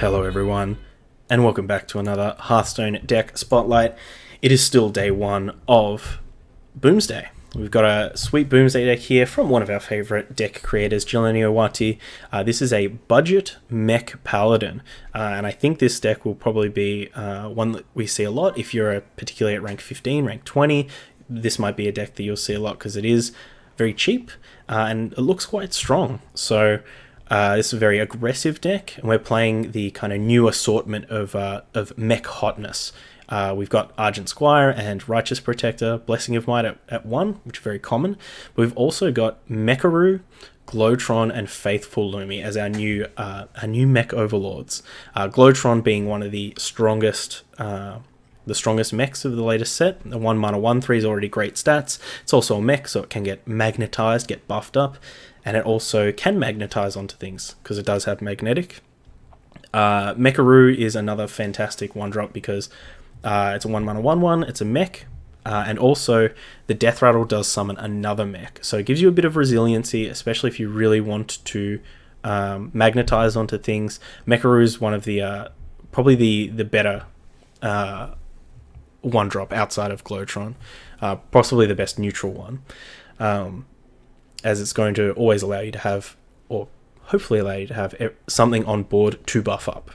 Hello everyone, and welcome back to another Hearthstone deck spotlight. It is still day one of Boomsday. We've got a sweet Boomsday deck here from one of our favourite deck creators, Jeleniowatyy. This is a budget Mech Paladin, and I think this deck will probably be one that we see a lot. If you're particularly at rank 15, rank 20, this might be a deck that you'll see a lot because it is very cheap and it looks quite strong. So this is a very aggressive deck, and we're playing the kind of new assortment of mech hotness. We've got Argent Squire and Righteous Protector, Blessing of Might at 1, which is very common. But we've also got Mecharoo, Glowtron, and Faithful Lumi as our new mech overlords. Glowtron being one of the strongest mechs of the latest set. The 1 mana 1/3 is already great stats. It's also a mech, so it can get magnetized, get buffed up, and it also can magnetize onto things because it does have magnetic. Mecharoo is another fantastic 1-drop because it's a 1 mana 1/1, it's a mech, and also the Death Rattle does summon another mech. So it gives you a bit of resiliency, especially if you really want to magnetize onto things. Mecharoo is one of the probably the better 1-drop outside of Glowtron, possibly the best neutral one, as it's going to always allow you to have, or hopefully allow you to have, something on board to buff up.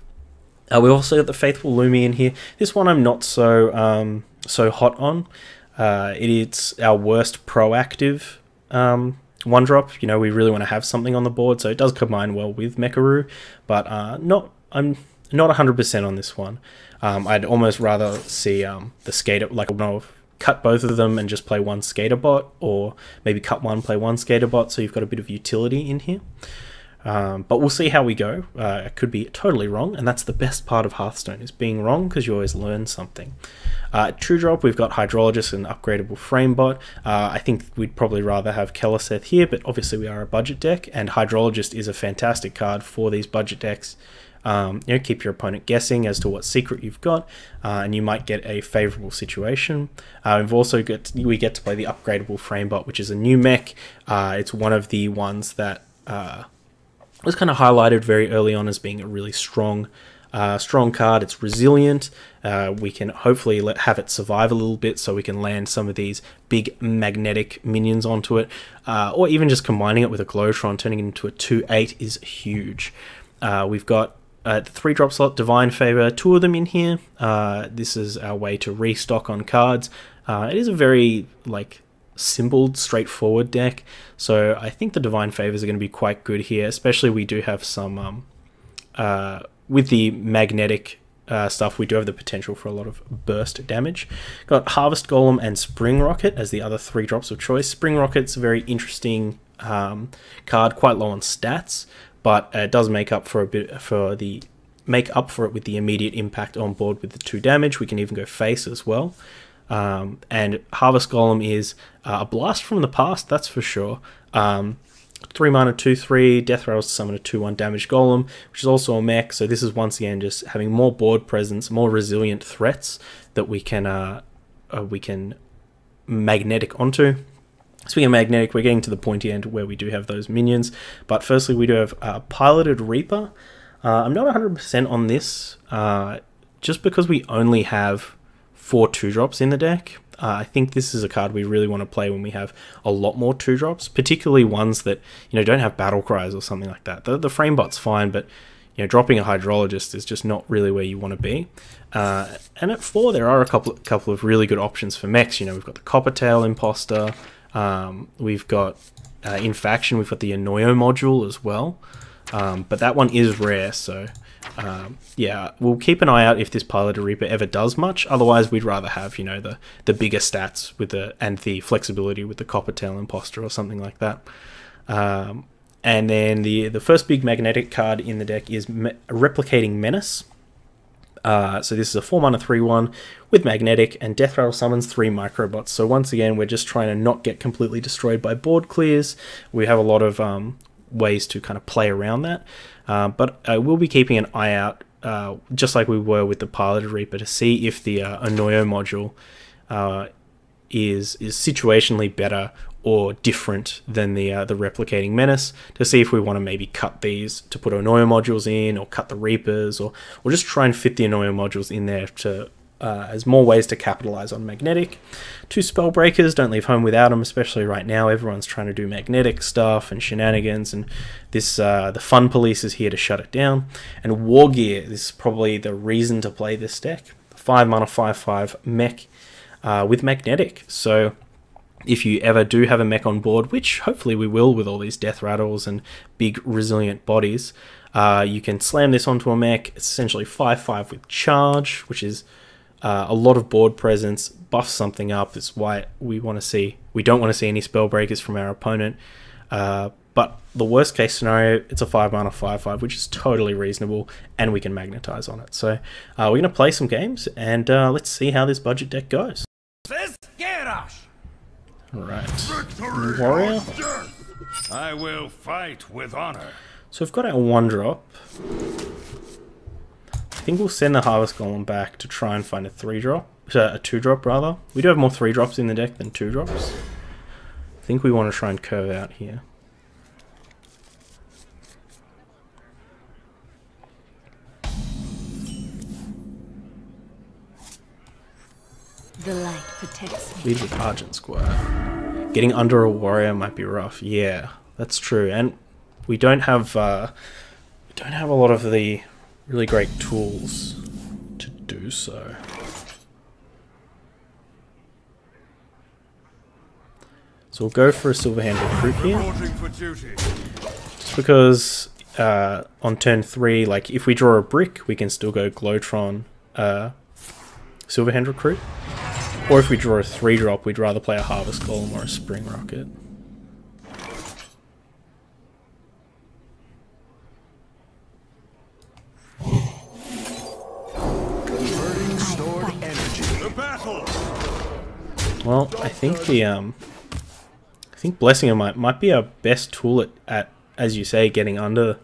We also got the Faithful Lumi in here. This one I'm not so hot on. It's our worst proactive 1-drop. You know, we really want to have something on the board, so it does combine well with Mecharoo, but I'm not 100% on this one. I'd almost rather see the Skater, like, cut both of them and just play one Skater bot, or maybe cut one, play one Skater bot, so you've got a bit of utility in here. But we'll see how we go. I could be totally wrong, and that's the best part of Hearthstone, is being wrong, because you always learn something. True Drop, we've got Hydrologist and Upgradable Framebot. I think we'd probably rather have Keleseth here, but obviously we are a budget deck, and Hydrologist is a fantastic card for these budget decks. You know, keep your opponent guessing as to what secret you've got, and you might get a favorable situation. We've also we get to play the Upgradable Framebot, which is a new mech. It's one of the ones that was kind of highlighted very early on as being a really strong card. It's resilient. We can hopefully have it survive a little bit, so we can land some of these big magnetic minions onto it, or even just combining it with a Glowtron, turning it into a 2/8 is huge. We've got the 3-drop slot, Divine Favor, 2 of them in here. This is our way to restock on cards. It is a very, simple, straightforward deck, so I think the Divine Favors are going to be quite good here, especially we do have some, with the magnetic stuff, we do have the potential for a lot of burst damage. Got Harvest Golem and Spring Rocket as the other 3-drops of choice. Spring Rocket's a very interesting card, quite low on stats, but it does make up for it with the immediate impact on board with the 2 damage. We can even go face as well. And Harvest Golem is a blast from the past, that's for sure. 3 mana 2/3, Death Rattles to summon a 2/1 damage golem, which is also a mech. So this is once again just having more board presence, more resilient threats that we can magnetic onto. Speaking of magnetic, we're getting to the pointy end where we do have those minions. But firstly, we do have Piloted Reaper. I'm not 100% on this, just because we only have 4 2-drops in the deck. I think this is a card we really want to play when we have a lot more 2-drops, particularly ones that, you know, don't have battle cries or something like that. The Framebot's fine, but, you know, dropping a Hydrologist is just not really where you want to be. And at 4, there are a couple of really good options for mechs. You know, we've got the Coppertail Imposter. We've got in faction, we've got the Annoyo module as well, but that one is rare, so yeah, we'll keep an eye out if this Piloted Reaper ever does much. Otherwise, we'd rather have, you know, the bigger stats with and the flexibility with the Coppertail Imposter or something like that. And then the first big magnetic card in the deck is Replicating Menace. So this is a 4 mana 3/1 with magnetic, and Death Rattle summons 3 microbots. So once again, we're just trying to not get completely destroyed by board clears. We have a lot of ways to kind of play around that, but I will be keeping an eye out, just like we were with the Piloted Reaper, to see if the Annoyo module is situationally better or different than the replicating menace, to see if we want to maybe cut these to put annoyer modules in, or cut the Reapers, or just try and fit the annoyer modules in there to as more ways to capitalize on magnetic. 2 Spellbreakers, don't leave home without them, especially right now. Everyone's trying to do magnetic stuff and shenanigans, and this the Fun Police is here to shut it down. And War Gear, this is probably the reason to play this deck. 5 mana 5/5 mech with magnetic. So if you ever do have a mech on board, which hopefully we will with all these death rattles and big resilient bodies, you can slam this onto a mech. It's essentially 5/5 with charge, which is a lot of board presence, buffs something up. That's why we don't want to see any spell breakers from our opponent. But the worst case scenario, it's a 5 mana 5/5, which is totally reasonable, and we can magnetize on it. So we're going to play some games, and let's see how this budget deck goes. Alright, Warrior. I will fight with honor. So we've got our 1-drop. I think we'll send the Harvest Golem back to try and find a 3-drop. A 2-drop rather. We do have more 3-drops in the deck than 2-drops. I think we want to try and curve out here. The light protects me. Lead with Argent Squire. Getting under a warrior might be rough. Yeah, that's true. And we don't have a lot of the really great tools to do so. So we'll go for a Silverhand Recruit here. Just because on turn 3, like if we draw a brick, we can still go Glowtron Silverhand Recruit. Or if we draw a 3-drop, we'd rather play a Harvest Golem or a Spring Rocket. Well, I think Blessing might be our best tool at, as you say, getting under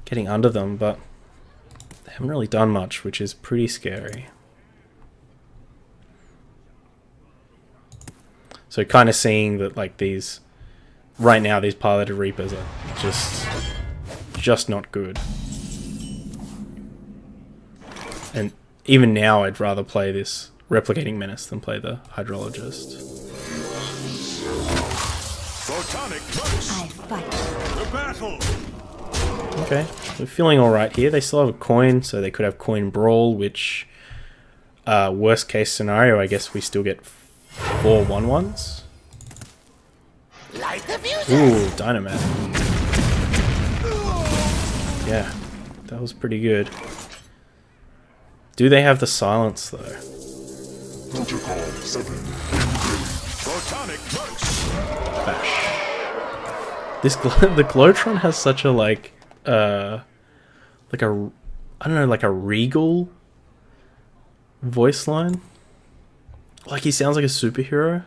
them, but they haven't really done much, which is pretty scary. So kind of seeing that, like, these right now, these piloted Reapers are just not good. And even now, I'd rather play this Replicating Menace than play the Hydrologist. The battle. Okay, we're feeling alright here. They still have a coin, so they could have Coin Brawl, which, worst case scenario, I guess we still get 4 1/1s. Ooh, Dynamatic. Yeah, that was pretty good. Do they have the silence though? Bash. The Glowtron has such a like a I don't know, like a regal voice line. Like he sounds like a superhero.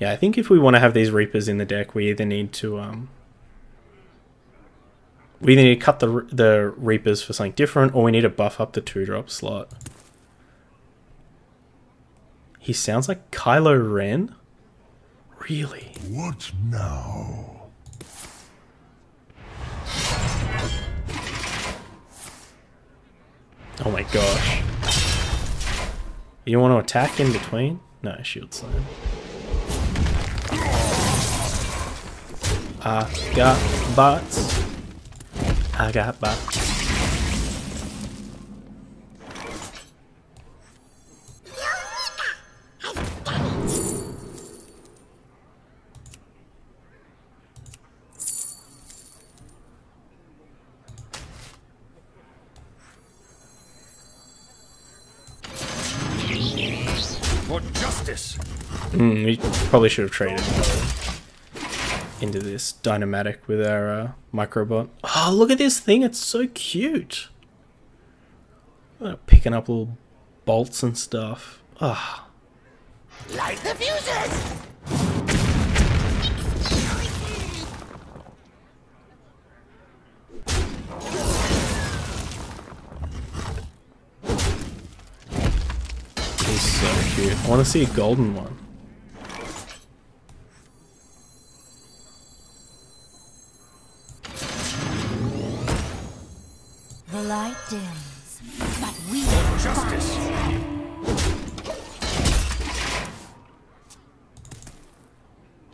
Yeah, I think if we want to have these Reapers in the deck, we either need to cut the Reapers for something different, or we need to buff up the 2-drop slot. He sounds like Kylo Ren. Really? What now? Oh my gosh. You want to attack in between? No, Shield Slam. I got bots. I got bots. For justice. We probably should have traded into this Dynamatic with our Microbot. Oh, look at this thing. It's so cute. Picking up little bolts and stuff. Ah. Light the fuses! cute. I want to see a golden one. The light dims, but we Justice.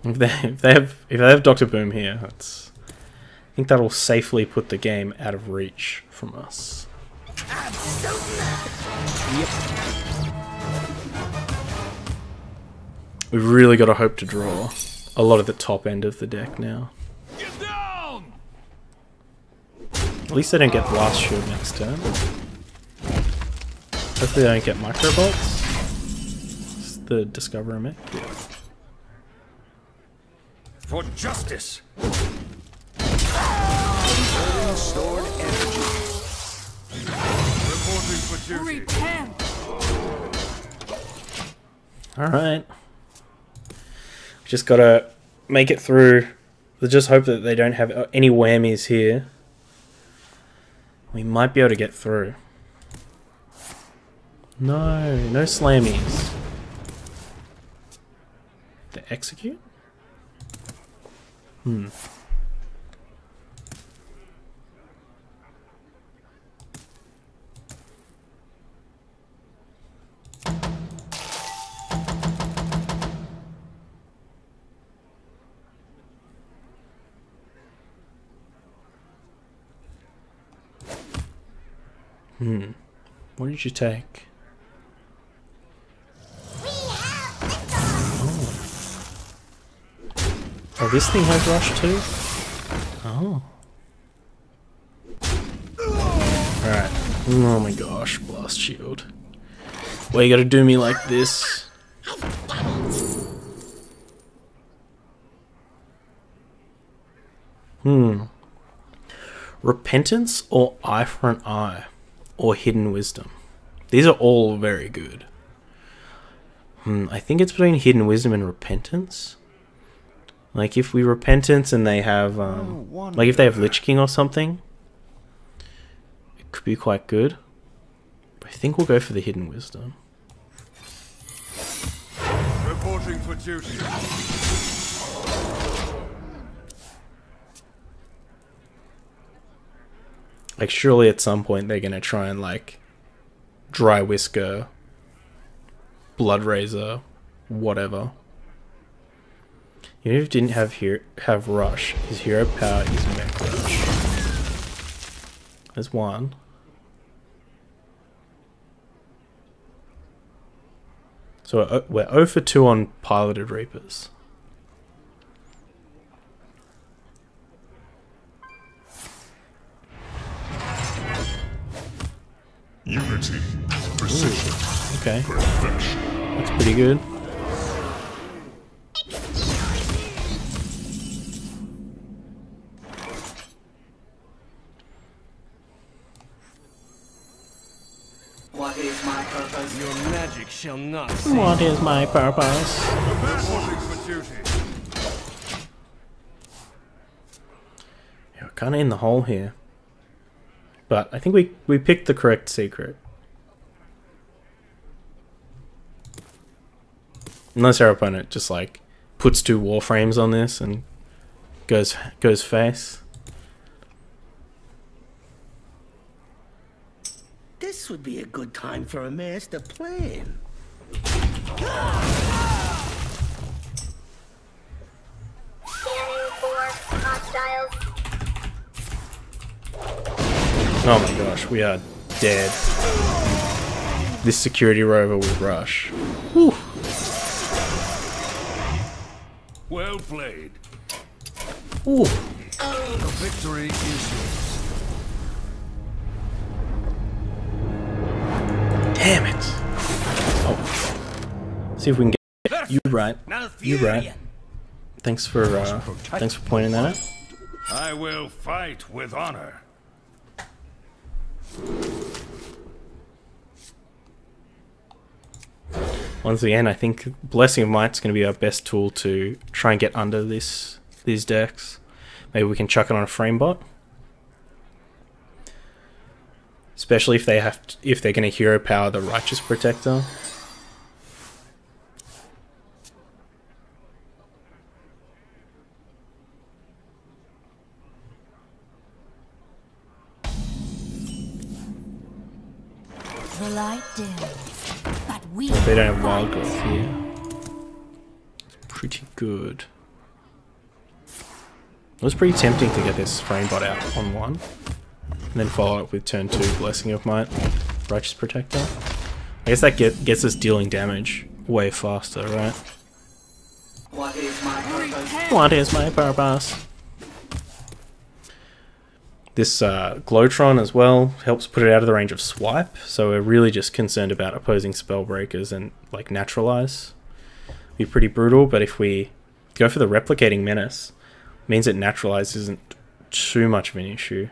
If they have Dr. Boom here, that's, I think that'll safely put the game out of reach from us. Yep. We've really got to hope to draw a lot of the top end of the deck now. Get down! At least they don't get Blast Shield next turn. Hopefully they don't get Micro Bolts. It's the Discoverer Mech. Yeah. For justice. Stored energy. Reporting for duty. repent. Alright. Just gotta make it through. Just hope that they don't have any whammies here. We might be able to get through. No, no slammies. The execute? Hmm. What did you take? Oh, this thing has rush too? Oh. Alright. Oh my gosh, Blast Shield. Why you gotta do me like this? Repentance or Eye for an Eye? Or Hidden Wisdom? These are all very good. I think it's between Hidden Wisdom and Repentance. Like if we Repentance and they have like if they have Lich King or something, it could be quite good. But I think we'll go for the Hidden Wisdom. Reporting for duty. Like surely at some point they're gonna try and like Dry Whisker, Blood Razor, whatever. Even if he didn't have Rush, his hero power is Mech Rush. There's one. So we're 0 for 2 on Piloted Reapers. Unity, precision, Okay, perfection. that's pretty good. What is my purpose? Your magic shall not What is my purpose? Reporting for duty. Yeah, we're kind of in the hole here. But I think we picked the correct secret. Unless our opponent just like puts 2 Warframes on this and goes face. This would be a good time for a master plan. Oh my gosh, we are dead. This security rover will rush. Whew. Well played. Ooh. The victory is yours. Damn it. Oh. See if we can get you right. You right. Thanks for pointing that out. I will fight with honor. Once again, I think Blessing of Might's going to be our best tool to try and get under these decks. Maybe we can chuck it on a frame bot, especially if they're going to hero power the Righteous Protector. The light dims, but we They don't have wild fight. growth here. It's pretty good. It was pretty tempting to get this framebot out on 1. And then follow up with turn 2 Blessing of Might, Righteous Protector. I guess that gets us dealing damage way faster, right? What is my purpose? What is my purpose? This Glowtron as well helps put it out of the range of swipe, so we're really just concerned about opposing Spellbreakers and like Naturalize. Be pretty brutal, but if we go for the Replicating Menace, means that Naturalize isn't too much of an issue.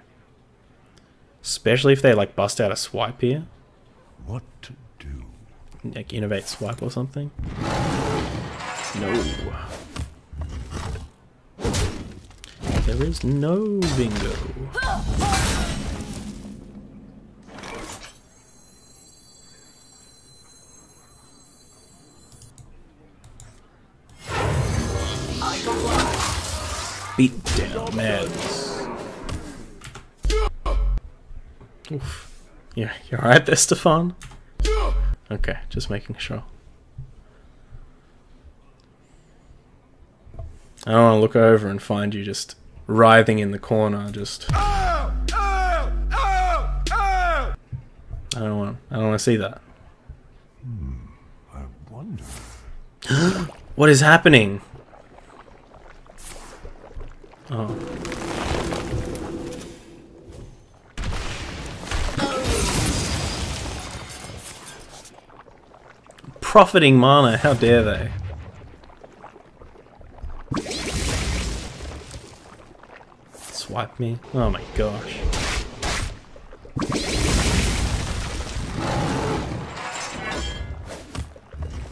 Especially if they like bust out a swipe here. What to do? Like Innovate Swipe or something. No. There is no bingo. Beat down, man. Oof. Yeah, you alright there, Stefan? Okay, just making sure. I don't want to look over and find you just writhing in the corner, just... I don't want to see that. I wonder. What is happening? Oh. Profiting mana, how dare they? Swipe me? Oh my gosh.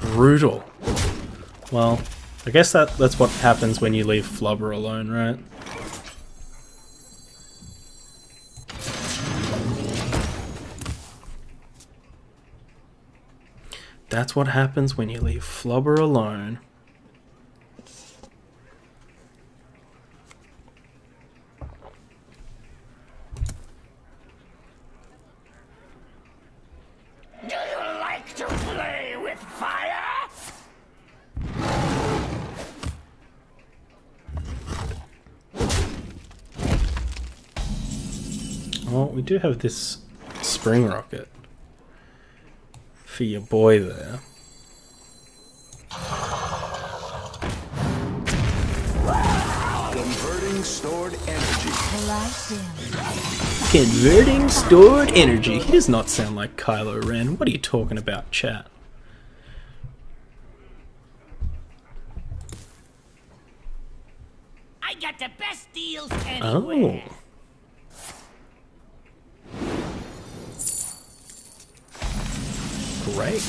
Brutal. Well, I guess that's what happens when you leave Flubber alone, right? That's what happens when you leave Flubber alone. Do you like to play with fire? Oh, we do have this Spring Rocket for your boy there. Converting stored energy. The light dims. Converting stored energy. He does not sound like Kylo Ren. What are you talking about, chat? I got the best deals anywhere. Oh. Great.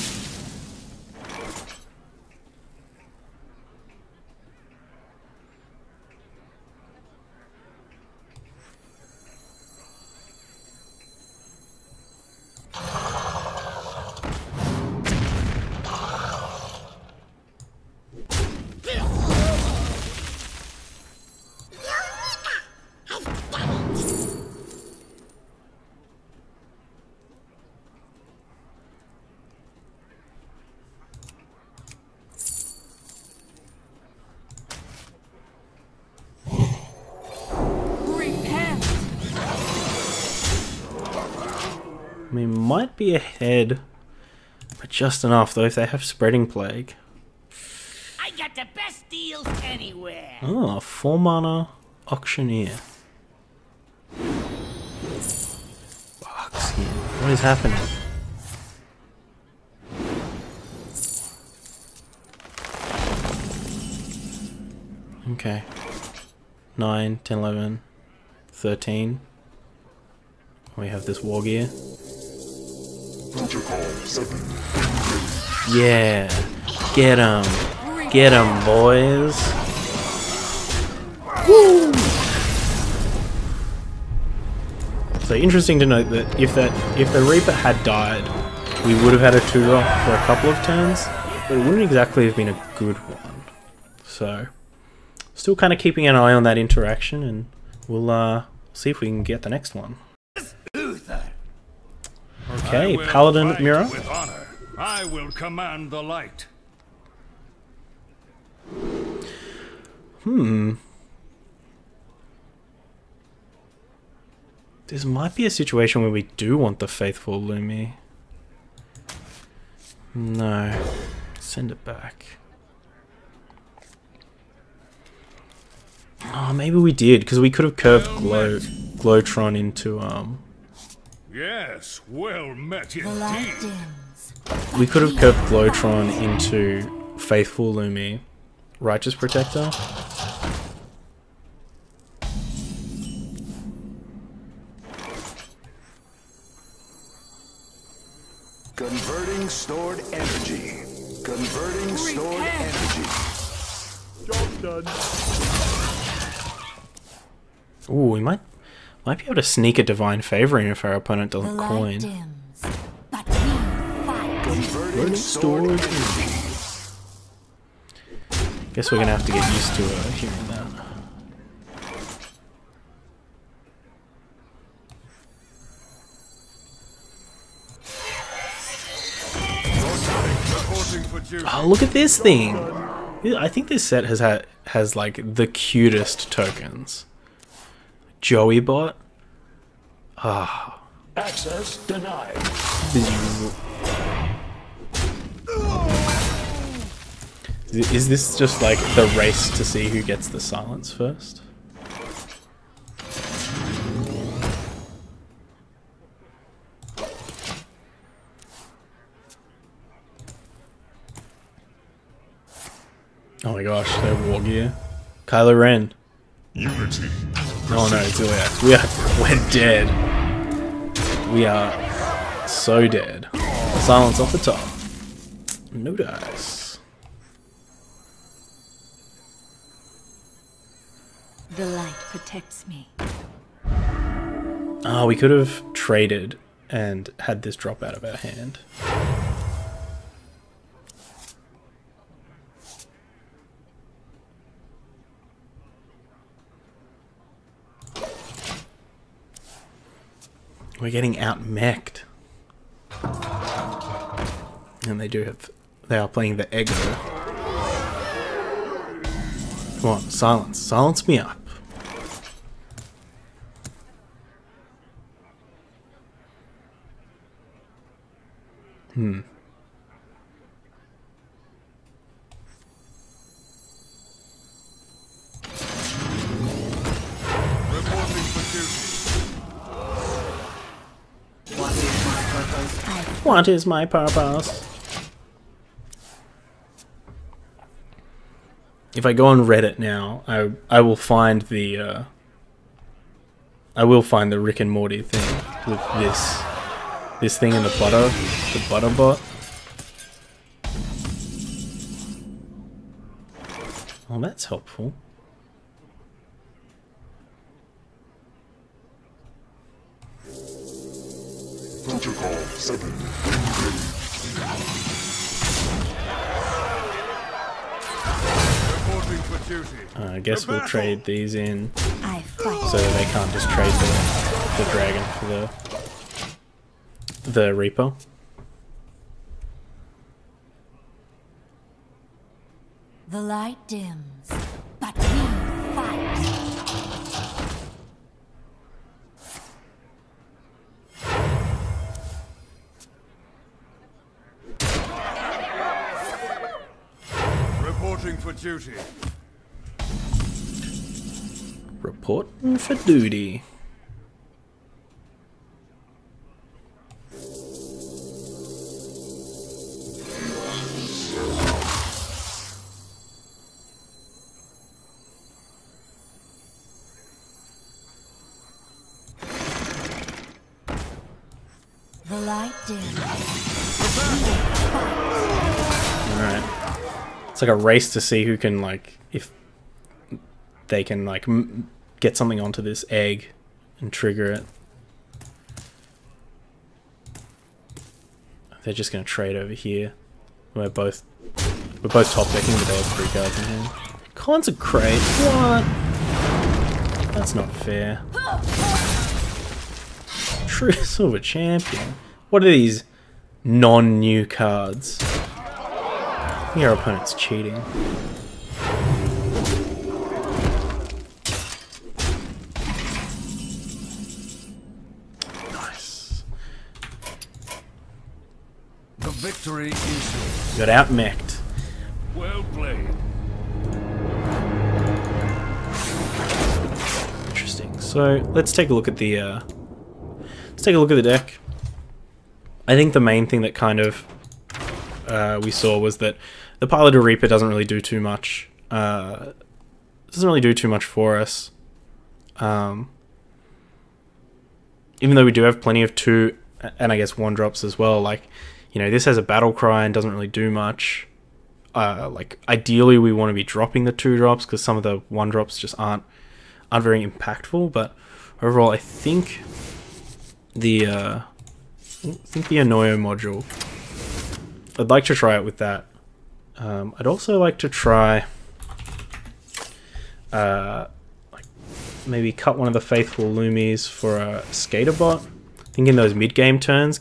We might be ahead, but just enough though if they have Spreading Plague. I got the best deals anywhere. Oh, 4 mana Auctioneer. Box here. What is happening? Okay. 9, 10, 11, 13. We have this War Gear. Protocol 7. Yeah. Get 'em. Get 'em, boys. Woo! So interesting to note that if the Reaper had died, we would have had a 2-drop for a couple of turns, but it wouldn't exactly have been a good one. So, still kind of keeping an eye on that interaction, and we'll see if we can get the next one. Uther. Okay. Okay, I will Paladin fight mirror. with honor. I will command the light. This might be a situation where we do want the faithful Lumi. No. Send it back. Oh, maybe we did, because we could have curved Glowtron into, Yes, well met The light indeed. dims. we could have curved Glowtron into Faithful Lumi. Righteous Protector. Converting stored energy. Converting stored energy. Ooh, we might be able to sneak a Divine Favor in if our opponent The doesn't light coin. dims. But we fight. Converting stored energy. Guess we're gonna have to get used to hearing that. Reporting for duty. Oh, look at this thing! I think this set has like the cutest tokens. Joey bot. Ah. Access denied. Is this just like the race to see who gets the silence first? Oh my gosh, they're war gear. Kylo Ren. Unity. Oh no, it's we're dead. We are so dead. Silence off the top. No dice. The light protects me. Ah, we could have traded and had this drop out of our hand. We're getting out-mech'd. And they are playing the Ego. Come on, silence. Silence me up. Reporting for duty. What is my purpose? If I go on Reddit now, I will find the Rick and Morty thing with this thing in the butter bot. Oh, that's helpful. Protocol 7. Reporting for duty. I guess we'll trade these in I fight. so that they can't just trade the dragon for the Reaper. The light dims, but we fight. Reporting for duty. Reporting for duty. The light dims. Alright. It's like a race to see who can, like, if they can, like, get something onto this egg and trigger it. They're just going to trade over here. We're both top decking, but they have 3 cards in hand. Consecrate? What? That's not fair. True Silver Champion. What are these non-new cards? Your opponent's cheating. Nice. The victory is yours. Got out-mech'd. Well played. Interesting. So let's take a look at the deck. I think the main thing that kind of we saw was that the Pilot of Reaper doesn't really do too much. Doesn't really do too much for us. Even though we do have plenty of 2 and I guess 1-drops as well. Like, you know, this has a Battle Cry and doesn't really do much. Like, ideally we want to be dropping the 2-drops because some of the 1-drops just aren't very impactful. But overall, I think the Annoyo module, I'd like to try it with that. I'd also like to try like maybe cut one of the Faithful Loomies for a Skater bot. I think in those mid-game turns,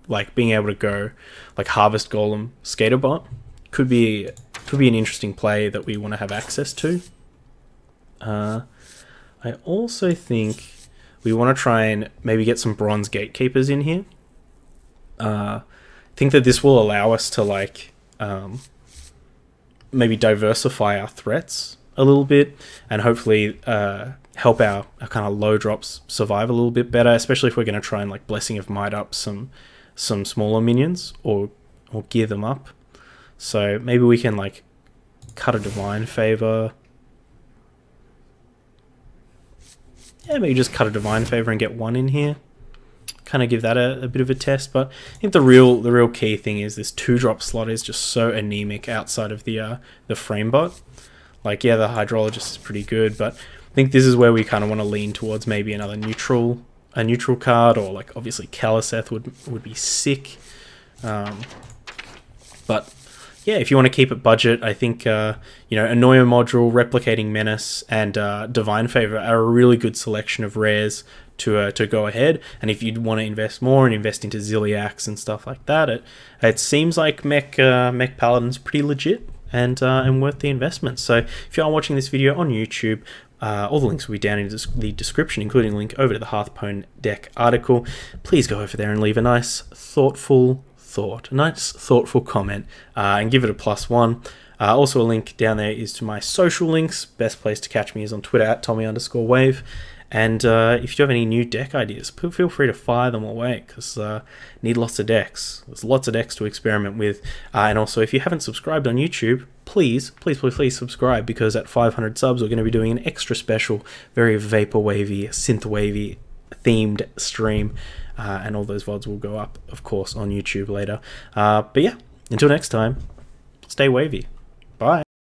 like being able to go like Harvest Golem Skater bot could be an interesting play that we want to have access to. I also think we want to try and maybe get some Bronze Gatekeepers in here. I think that this will allow us to like maybe diversify our threats a little bit and hopefully help our kind of low drops survive a little bit better, especially if we're going to try and like Blessing of Might up some smaller minions or gear them up. So maybe we can like cut a Divine Favor. Yeah, maybe just cut a Divine Favor and get 1 in here. Kind of give that a bit of a test. But I think the real key thing is this 2-drop slot is just so anemic outside of the Framebot. Like, yeah, the Hydrologist is pretty good, but I think this is where we kind of want to lean towards maybe another neutral card, or like obviously Kaliseth would be sick. But yeah, if you want to keep it budget, I think you know, Annoyo module, Replicating Menace, and Divine Favor are a really good selection of rares to go ahead. And if you'd want to invest more and invest into Ziliax and stuff like that, it seems like Mech Paladin's pretty legit and worth the investment. So if you are watching this video on YouTube, all the links will be down in the description, including a link over to the Hearthstone deck article. Please go over there and leave a nice thoughtful comment and give it a +1. Also a link down there is to my social links. Best place to catch me is on Twitter at Tommy_Wave. And if you have any new deck ideas, feel free to fire them away, because need lots of decks. There's lots of decks to experiment with. And also, if you haven't subscribed on YouTube, please subscribe, because at 500 subs we're going to be doing an extra special, very vaporwavy, synthwavy themed stream. And all those VODs will go up, of course, on YouTube later. But yeah, until next time, stay wavy. Bye.